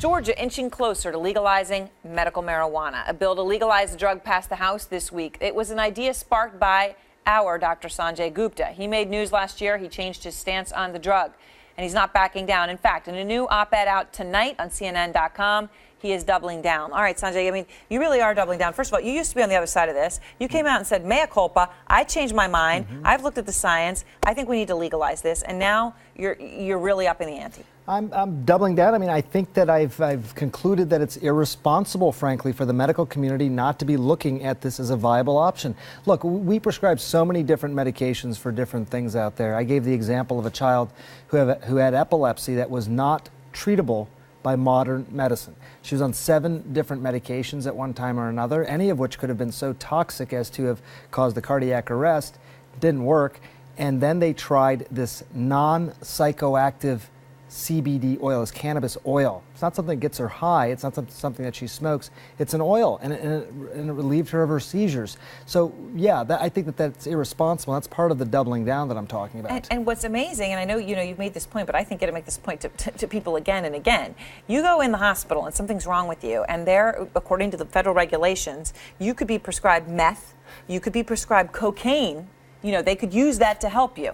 Georgia inching closer to legalizing medical marijuana. A bill to legalize the drug passed the House this week. It was an idea sparked by our Dr. Sanjay Gupta. He made news last year. He changed his stance on the drug, and he's not backing down. In fact, in a new op-ed out tonight on CNN.com, he is doubling down. All right, Sanjay, I mean, you really are doubling down. First of all, you used to be on the other side of this. You came out and said, mea culpa, I changed my mind. I've looked at the science. I think we need to legalize this. And now you're really upping the ante. I'm doubling down. I mean, I think that I've concluded that it's irresponsible, frankly, for the medical community not to be looking at this as a viable option. Look, we prescribe so many different medications for different things out there. I gave the example of a child who had epilepsy that was not treatable by modern medicine. She was on 7 different medications at one time or another, any of which could have been so toxic as to have caused a cardiac arrest. Didn't work. And then they tried this non-psychoactive CBD oil, this cannabis oil. It's not something that gets her high. It's not something that she smokes. It's an oil, and it relieved her of her seizures. So, yeah, I think that's irresponsible. That's part of the doubling down that I'm talking about. And what's amazing, and I know you've made this point, but I think you got to make this point to people again and again. You go in the hospital and something's wrong with you, and there, according to the federal regulations, you could be prescribed meth, you could be prescribed cocaine. They could use that to help you.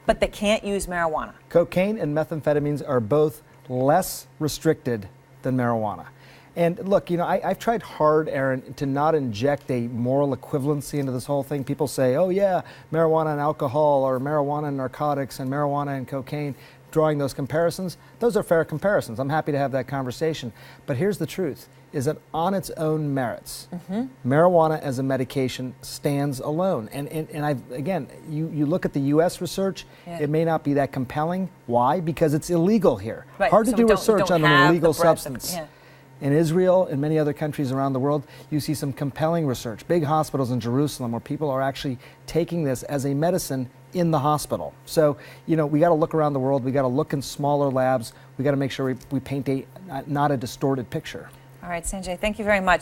But they can't use marijuana. Cocaine and methamphetamines are both less restricted than marijuana. And look, I've tried hard, Aaron, to not inject a moral equivalency into this whole thing. People say, oh yeah, marijuana and alcohol, or marijuana and narcotics, and marijuana and cocaine, drawing those comparisons. Those are fair comparisons. I'm happy to have that conversation. But here's the truth, is that on its own merits, marijuana as a medication stands alone. And again, you look at the U.S. research, it may not be that compelling. Why? Because it's illegal here. Right. Hard to do research on an illegal substance. Yeah. In Israel and many other countries around the world, you see some compelling research. Big hospitals in Jerusalem where people are actually taking this as a medicine in the hospital. So, we got to look around the world. We got to look in smaller labs. We got to make sure we paint not a distorted picture. All right, Sanjay, thank you very much.